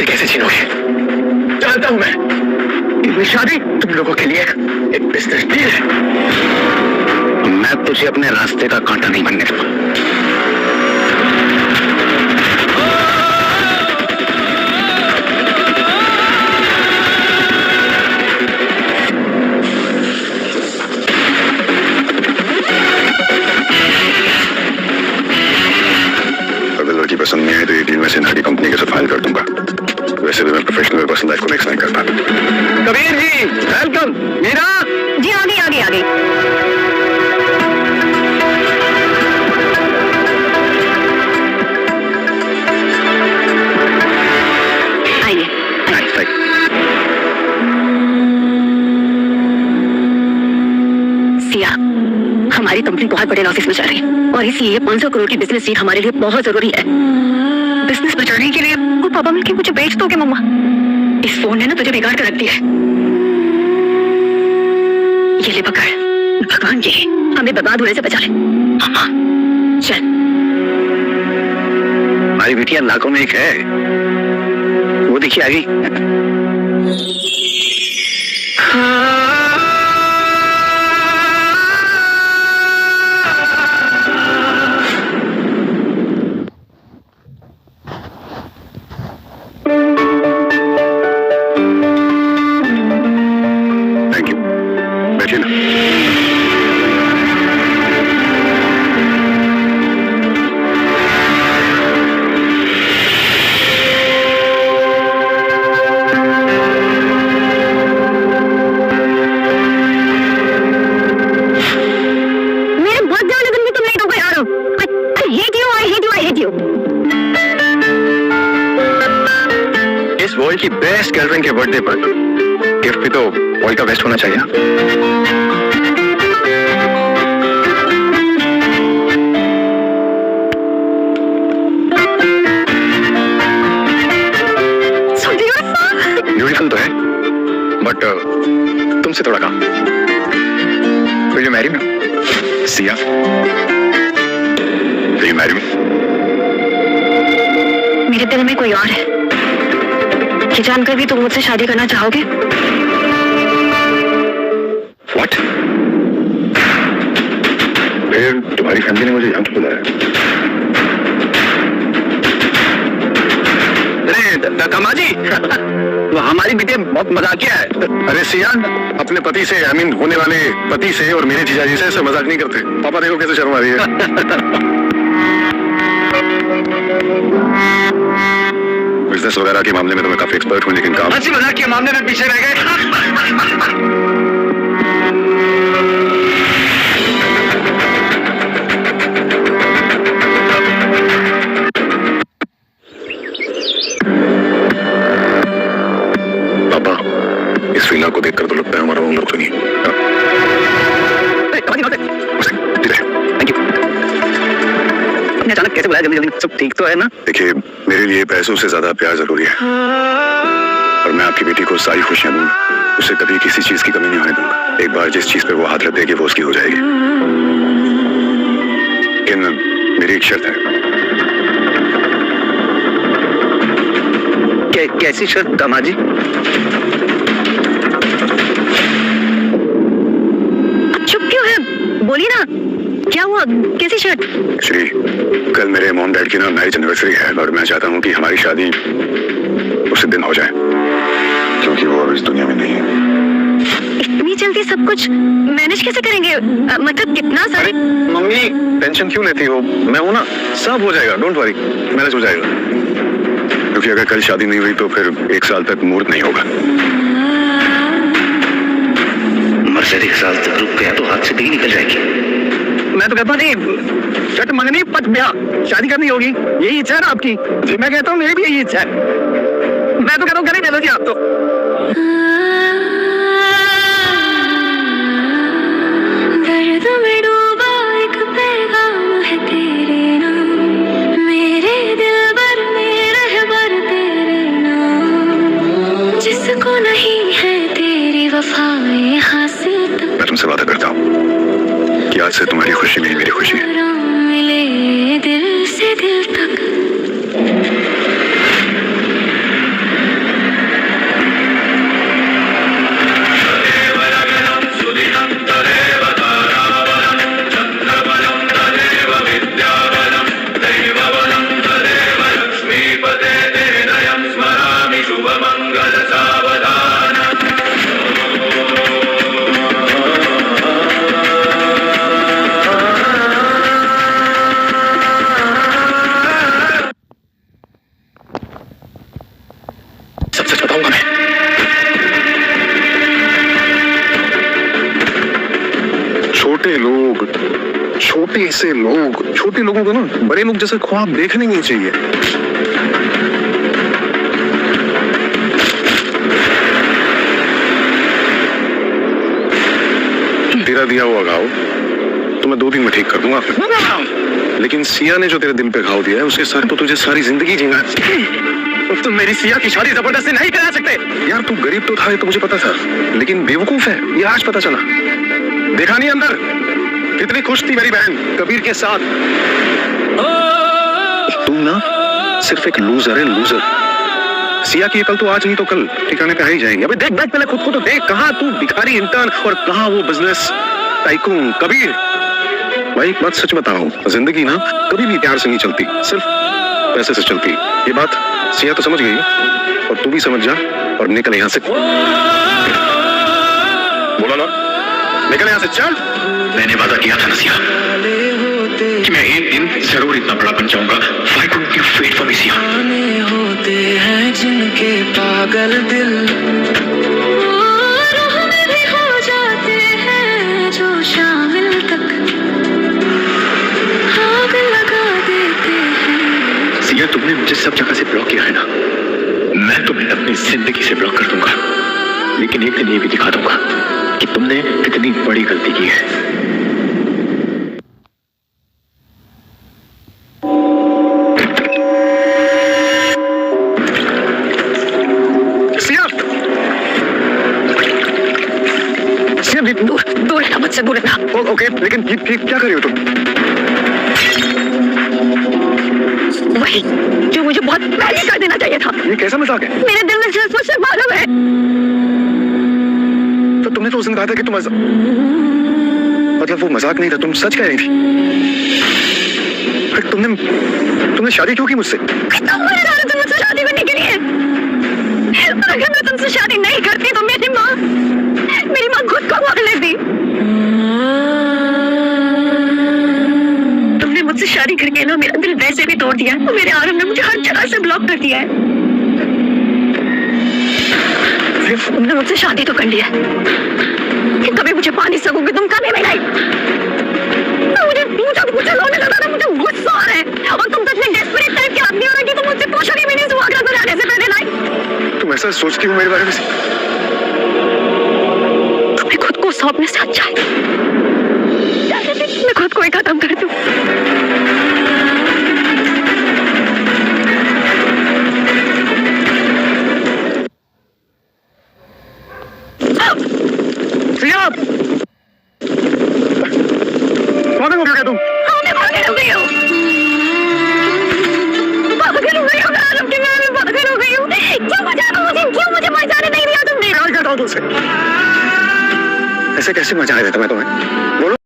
कैसे छीनोगे? जानता हूं मैं, ये शादी तुम लोगों के लिए एक बिजनेस डील है। मैं तुझे अपने रास्ते का कांटा नहीं बनने दूंगा। पसंद नहीं है तो ये डील में सिन्हा की कंपनी के साथ फाइल कर दूंगा। वैसे भी मैं प्रोफेशनल पर्सनल लाइफ को मिक्स नहीं करता। कबीर जी वेलकम। मीरा जी आगे आगे आगे। आइए। सिया, हमारी कंपनी बहुत बड़े ऑफिस में जा रही है और इसलिए 500 करोड़ की बिजनेस डील हमारे लिए बहुत जरूरी है। बिजनेस बचाने के लिए वो पापा मिलकर मुझे बेच दोगे मम्मा? इस फोन ने ना तुझे बिगाड़ कर रख दिया है। ये ले पकड़, भगवान ये हमें बर्बाद होने से बचा ले। मम्मा चल। हमारी बिटिया लाखों में एक है, वो देखिए आ गई। वर्ल्ड की बेस्ट गर्लफ्रेंड के बर्थडे पर गिफ्ट भी तो वर्ल्ड का बेस्ट होना चाहिए। ब्यूटीफुल तो है बट तुमसे थोड़ा कम। Will you marry me? Siya, Will you marry me? मेरे दिल में कोई और है, ये जानकर भी तुम मुझसे शादी करना चाहोगे? What? फिर तुम्हारी फैमिली ने मुझे यहाँ क्यों बुलाया? अरे दामाजी, हमारी बिटिया बहुत मजाकिया है। अरे सियान, अपने पति से आई मीन होने वाले पति से और मेरे जीजाजी से ऐसे मजाक नहीं करते। पापा देखो कैसे शर्म आ रही है। बिजनेस वगैरह के मामले में तो मैं काफी एक्सपर्ट हूँ, लेकिन काम हंसी मजाक के मामले में पीछे रह गए। पापा, इस फिल्म को देखकर तो लगता है हमारा उम्र तो नहीं। अचानक कैसे बुलाया? जल्दी जल्दी, सब ठीक तो है ना? देखिए, मेरे लिए पैसों से ज्यादा प्यार जरूरी है और मैं आपकी बेटी को सारी खुशियां दूंगा। उसे कभी किसी चीज की कमी नहीं होने दूंगा। एक बार जिस चीज पे वो हाथ रख देगी वो उसकी हो जाएगी। लेकिन मेरी एक शर्त है। कैसी शर्त दामाजी? चुप क्यों है? बोलिए ना, क्या हुआ? कैसी शर्त? श्री, कल मेरे मॉम डैड की ना मैरिज एनिवर्सरी है और मैं चाहता हूँ कि हमारी शादी उसी दिन हो जाए, क्योंकि वो अब इस दुनिया में नहीं है। इतनी जल्दी सब कुछ मैनेज कैसे करेंगे? मतलब कितना सारे। मम्मी टेंशन क्यों लेती हो? मैं हूं ना, सब हो जाएगा, डोंट वरी, मैनेज हो जाएगा। क्योंकि अगर कल शादी नहीं हुई तो फिर 1 साल तक मुहूर्त नहीं होगा। मर्सिडी 1 साल तक रुक गया तो हाथ से भी निकल जाएगी। मैं तो कहता नहीं, शर्त मंगनी पट ब्याह, शादी करनी होगी, यही इच्छा है ना आपकी? मैं कहता हूँ मेरी भी यही इच्छा है। मैं तो कहता हूँ करें दे आप तो। मैं तुमसे वादा करता हूँ कि आज से तुम्हारी खुशी में ही मेरी खुशी है। दिल से दिल तक सच बताऊंगा मैं। छोटे लोग, छोटे से लोग, छोटे लोगों को ना बड़े लोग जैसे ख्वाब देखने नहीं चाहिए। तेरा दिया हुआ घाव तो मैं 2 दिन में ठीक कर दूंगा, लेकिन सिया ने जो तेरे दिल पे घाव दिया है उसके साथ तो तुझे सारी जिंदगी जीना है। तुम मेरी सिया की शादी जबरदस्ती नहीं करा सकते। यार तू गरीब तो था ये तो मुझे पता था, लेकिन बेवकूफ है ये आज पता चला। देखा नहीं अंदर कितनी खुश थी मेरी बहन कबीर के साथ। तू ना सिर्फ एक लूजर है, लूजर। सिया की अकल तो आज नहीं तो कल ठिकाने पे आ ही जाएंगे। अबे देख देख पहले खुद को तो देख, कहाँ तू भिखारी इंटर्न और कहाँ वो बिजनेस टाइकून कबीर। भाई एक बात सच बताऊं, जिंदगी ना कभी भी प्यार से नहीं चलती, सिर्फ पैसे से चलती। ये बात सिया तो समझ गई और तू भी समझ जा और निकल यहाँ से। बोला ना, निकल यहाँ से, चल। मैंने वादा किया था नसिया कि मैं एक दिन जरूर इतना बड़ा बन जाऊंगा। Why couldn't you wait for me, Siya? होते हैं जिनके पागल दिल, रूह में भी हो जाते हैं जो शामिल तक आग लगा देते हैं। सिया तुमने मुझे सब जगह से ब्लॉक किया है ना, मैं तुम्हें अपनी जिंदगी से ब्लॉक कर दूंगा, लेकिन एक दिन ये भी दिखा दूंगा कि तुमने कितनी बड़ी गलती की है। दूर दूर रहना, मुझसे दूर रहना। ओके, लेकिन ये क्या कर रही हो तुम? वही जो मुझे बहुत पहले कर देना चाहिए था। ये कैसा मजाक है? मेरे दिल में जज्बा से मालूम है। तो तुमने तो उस दिन कहा था कि तुम मतलब वो मजाक नहीं था, तुम सच कह रही थी। फिर तुमने शादी क्यों की मुझसे? तुम मुझे जा रहे थे मुझसे शादी करने के लिए, और अगर मैं तुमसे शादी नहीं करती तो मेरी माँ खुद को मार लेती। तुमने मुझसे शादी करके ना मेरा दिल वैसे भी तोड़ दिया है, और मेरे आलम ने मुझे हर जगह से ब्लॉक कर दिया है। सिर्फ तुमने मुझसे शादी तो कर लिया है, लेकिन कभी मुझे पा नहीं सकोगे तुम, कभी भी नहीं। मुझे पूछा रोने लगा ना, मुझे गुस्सा आ रहा है, और तुम तो इतने डेस्परेट टाइप के आदमी हो रहे कि तुम मुझसे पूछोगे भी नहीं सुहागरात बनाने से पहले। नहीं, तुम ऐसा सोचती हो मेरे बारे में? तुम्हें खुद को सौंपने से अच्छा है मैं खुद को ही खत्म कर दूं। सिया, पागल हो गया तुम? मैं पागल हो गई हूँ, पागल हो गई हूँ, मैं पागल हो गई हूँ। क्यों मुझे मजाने नहीं दिया तुमने? क्या कहता हूँ तुमसे? ऐसे कैसे मजा आ रहा था मैं तुम्हें? बोलो।